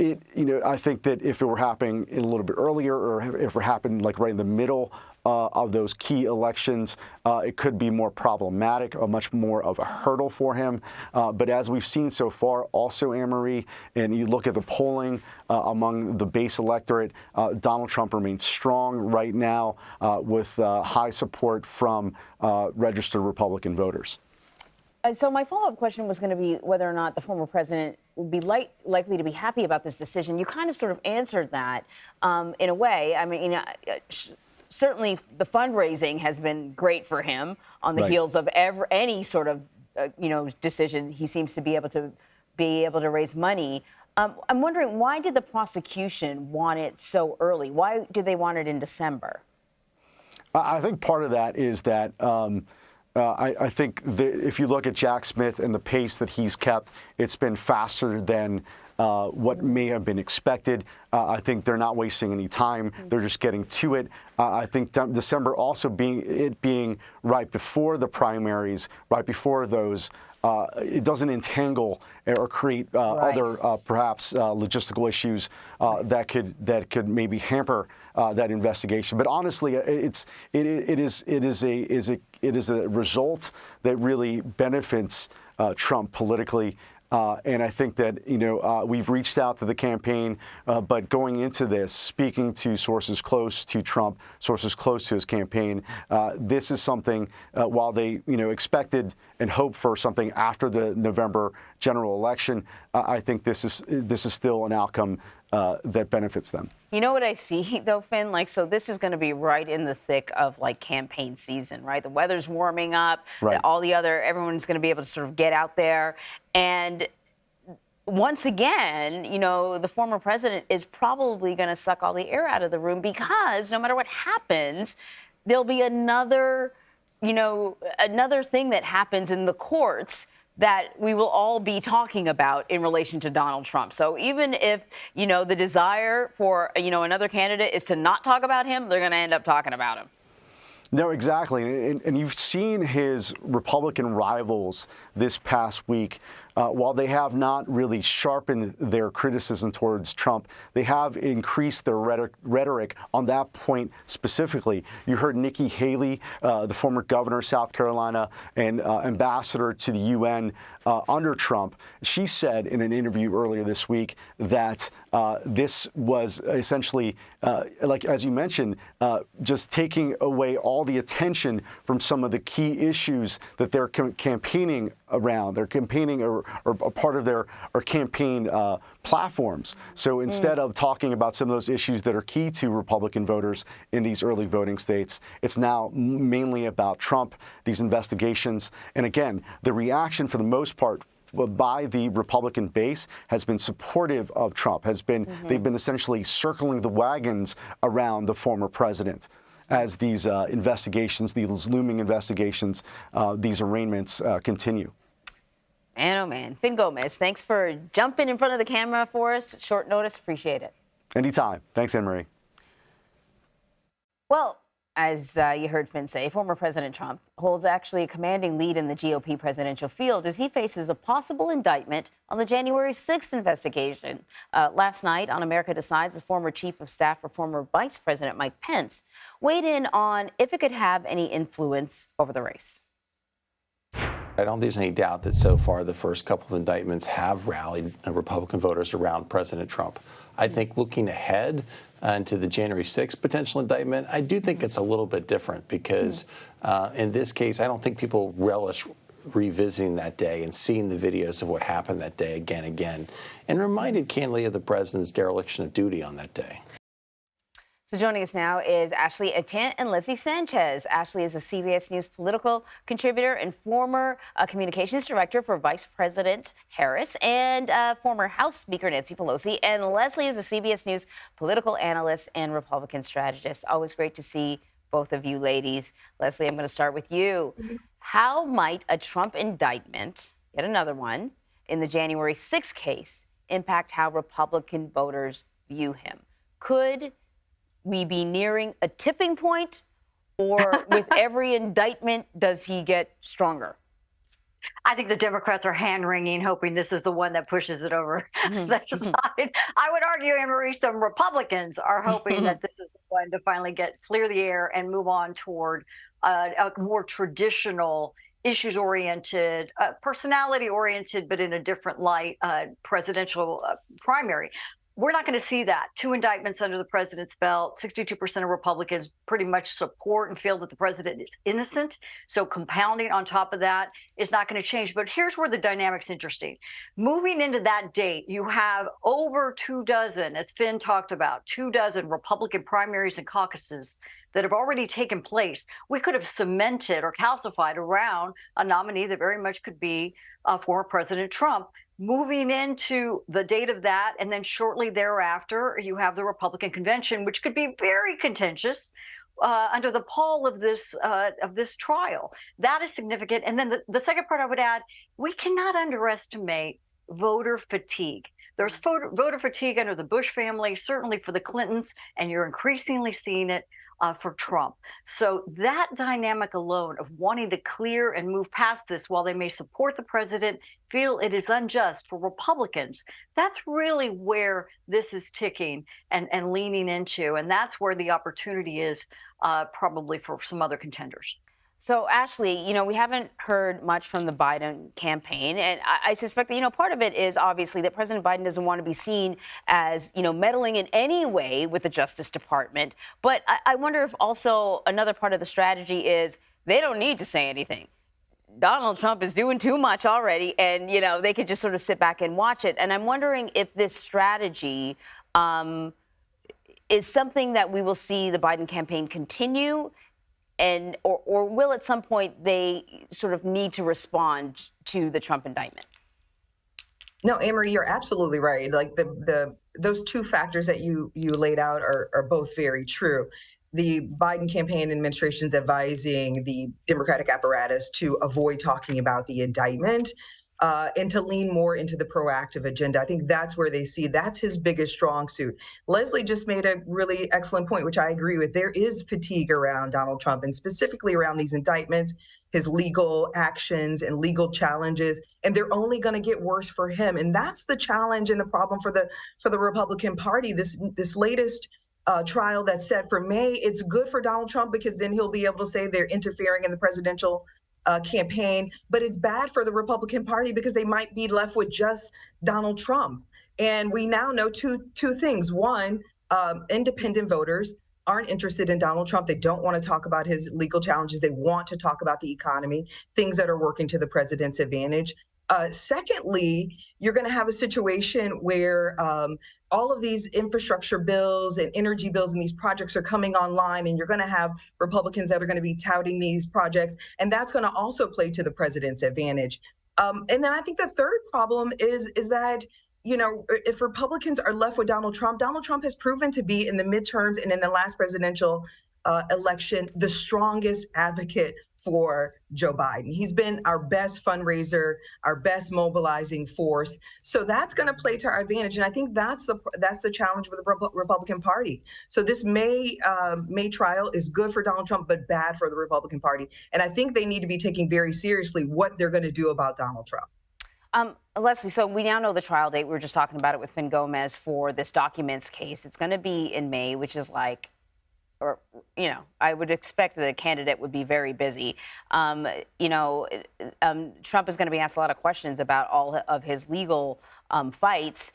I think that if it were happening a little bit earlier, or if it happened like right in the middle of those key elections, it could be more problematic, much more of a hurdle for him. But as we've seen so far, also, Anne-Marie, and you look at the polling among the base electorate, Donald Trump remains strong right now with high support from registered Republican voters. So my follow-up question was going to be whether or not the former president would be likely to be happy about this decision. You kind of sort of answered that in a way. I mean, certainly the fundraising has been great for him on the heels of any sort of decision. He seems to be able to raise money. I'm wondering, why did the prosecution want it so early? Why did they want it in December? I think part of that is that I think if you look at Jack Smith and the pace that he's kept, it's been faster than what may have been expected. I think they're not wasting any time. They're just getting to it. I think December also being right before the primaries, right before those, it doesn't entangle or create other perhaps logistical issues that could maybe hamper that investigation. But honestly, it is a result that really benefits Trump politically. And I think that, we've reached out to the campaign, but going into this, speaking to sources close to Trump, sources close to his campaign, this is something, while they, expected and hoped for something after the November general election, I think this is still an outcome that benefits them. You know what I see, though, Finn? So this is going to be right in the thick of, campaign season, right? The weather's warming up. Right. Everyone's going to be able to sort of get out there. And once again, the former president is probably going to suck all the air out of the room, because no matter what happens, there'll be another thing that happens in the courts that we will all be talking about in relation to Donald Trump. So even if, the desire for, another candidate is to not talk about him, they're going to end up talking about him. No, exactly. And you've seen his Republican rivals this past week. While they have not really sharpened their criticism towards Trump, they have increased their rhetoric on that point specifically. You heard Nikki Haley, the former governor of South Carolina and ambassador to the UN under Trump. She said in an interview earlier this week that this was essentially, as you mentioned, just taking away all the attention from some of the key issues that they're campaigning around. They're campaigning or a part of their campaign platforms. So instead of talking about some of those issues that are key to Republican voters in these early voting states, it's now mainly about Trump, these investigations. And again, the reaction for the most part by the Republican base has been supportive of Trump, they've been essentially circling the wagons around the former president as these investigations, these looming investigations, these arraignments continue. Man, oh man. Finn Gomez, thanks for jumping in front of the camera for us. Short notice, appreciate it. Anytime. Thanks, Anne-Marie. Well, as you heard Finn say, former President Trump holds actually a commanding lead in the GOP presidential field as he faces a possible indictment on the January 6th investigation. Last night on America Decides, the former chief of staff for former Vice President Mike Pence weighed in on if it could have any influence over the race. I don't think there's any doubt that so far the first couple of indictments have rallied Republican voters around President Trump. I think looking ahead into the January 6th potential indictment, I do think it's a little bit different because in this case, I don't think people relish revisiting that day and seeing the videos of what happened that day again, and reminded candidly of the president's dereliction of duty on that day. So joining us now is Ashley Atant and Leslie Sanchez. Ashley is a CBS News political contributor and former communications director for Vice President Harris and former House Speaker Nancy Pelosi. And Leslie is a CBS News political analyst and Republican strategist. Always great to see both of you ladies. Leslie, I'm going to start with you. How might a Trump indictment, yet another one, in the January 6th case impact how Republican voters view him? Could we be nearing a tipping point, or with every indictment, does he get stronger? I think the Democrats are hand-wringing, hoping this is the one that pushes it over their side. I would argue, Anne Marie, some Republicans are hoping that this is the one to finally clear the air and move on toward a more traditional, issues-oriented, personality-oriented, but in a different light, presidential primary. We're not going to see that. 2 indictments under the president's belt. 62% of Republicans pretty much support and feel that the president is innocent. So compounding on top of that is not going to change. But here's where the dynamic's interesting. Moving into that date, you have over 24, as Finn talked about, 24 Republican primaries and caucuses that have already taken place. We could have cemented or calcified around a nominee that very much could be former President Trump. Moving into the date of that, and then shortly thereafter, you have the Republican convention, which could be very contentious under the pall of this trial. That is significant. And then the second part I would add, we cannot underestimate voter fatigue. There's voter fatigue under the Bush family, certainly for the Clintons, and you're increasingly seeing it for Trump. So that dynamic alone of wanting to clear and move past this, while they may support the president, feel it is unjust for Republicans, that's really where this is ticking and leaning into. And that's where the opportunity is probably for some other contenders. So, Ashley, we haven't heard much from the Biden campaign, and I suspect that, part of it is obviously that President Biden doesn't want to be seen as, meddling in any way with the Justice Department. But I wonder if also another part of the strategy is they don't need to say anything. Donald Trump is doing too much already, and, they could just sort of sit back and watch it. And I'm wondering if this strategy is something that we will see the Biden campaign continue, and or will at some point they sort of need to respond to the Trump indictment? No, Anne-Marie, you're absolutely right. Like those 2 factors that you laid out are both very true. The Biden campaign administration's advising the Democratic apparatus to avoid talking about the indictment and to lean more into the proactive agenda. I think that's where they see that's his biggest strong suit. Leslie just made a really excellent point, which I agree with. There is fatigue around Donald Trump, and specifically around these indictments, his legal actions and legal challenges, and they're only going to get worse for him. And that's the challenge and the problem for the Republican Party. This latest trial that's set for May, it's good for Donald Trump because then he'll be able to say they're interfering in the presidential campaign, but it's bad for the Republican Party because they might be left with just Donald Trump. And we now know two things. One, independent voters aren't interested in Donald Trump. They don't want to talk about his legal challenges. They want to talk about the economy, things that are working to the president's advantage. Secondly, you're going to have a situation where all of these infrastructure bills and energy bills and these projects are coming online, and you're going to have Republicans that are going to be touting these projects, and that's going to also play to the president's advantage. And then I think the third problem is that, if Republicans are left with Donald Trump has proven to be in the midterms and in the last presidential election the strongest advocate for Joe Biden. He's been our best fundraiser, our best mobilizing force. So that's going to play to our advantage. And I think that's the challenge with the Republican Party. So this May trial is good for Donald Trump, but bad for the Republican Party. And I think they need to be taking very seriously what they're going to do about Donald Trump. Leslie, so we now know the trial date. We were just talking about it with Finn Gomez for this documents case. It's going to be in May, which is I would expect that a candidate would be very busy. Trump is going to be asked a lot of questions about all of his legal fights.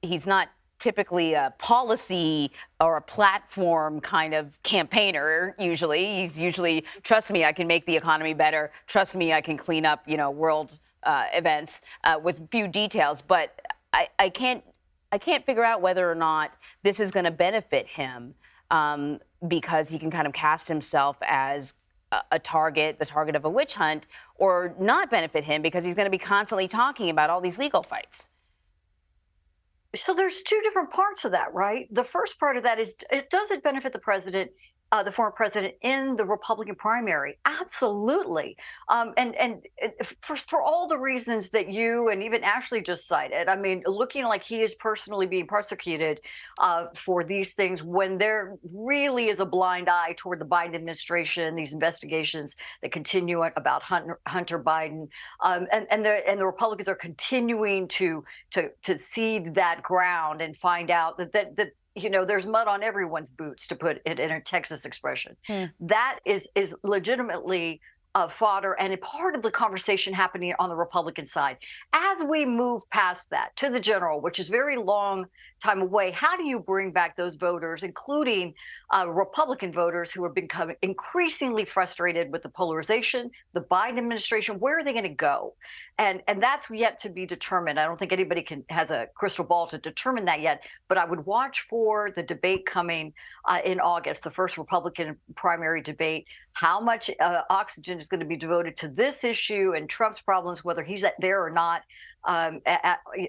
He's not typically a policy or a platform kind of campaigner usually. He's usually, trust me, I can make the economy better. Trust me, I can clean up, world events with few details. But I can't figure out whether or not this is going to benefit him. Because he can kind of cast himself as the target of a witch hunt, or not benefit him because he's going to be constantly talking about all these legal fights. So there's 2 different parts of that, right? The first part of that is, does it benefit the president the former president in the Republican primary? Absolutely. And for all the reasons that you and even Ashley just cited, I mean, looking like he is personally being prosecuted for these things when there really is a blind eye toward the Biden administration, these investigations that continue about Hunter Biden, and the Republicans are continuing to cede that ground and find out that you know, there's mud on everyone's boots, to put it in a Texas expression. That is legitimately fodder and a part of the conversation happening on the Republican side. As we move past that to the general, which is very long time away, how do you bring back those voters, including Republican voters who have become increasingly frustrated with the polarization, the Biden administration? Where are they going to go? And that's yet to be determined. I don't think anybody has a crystal ball to determine that yet, but I would watch for the debate coming in August, the first Republican primary debate. How much oxygen is going to be devoted to this issue and Trump's problems, whether he's there or not,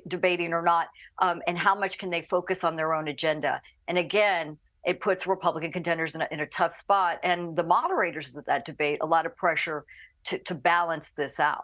debating or not, and how much can they focus on their own agenda? And again, it puts Republican contenders in a tough spot, and the moderators of that debate a lot of pressure to balance this out.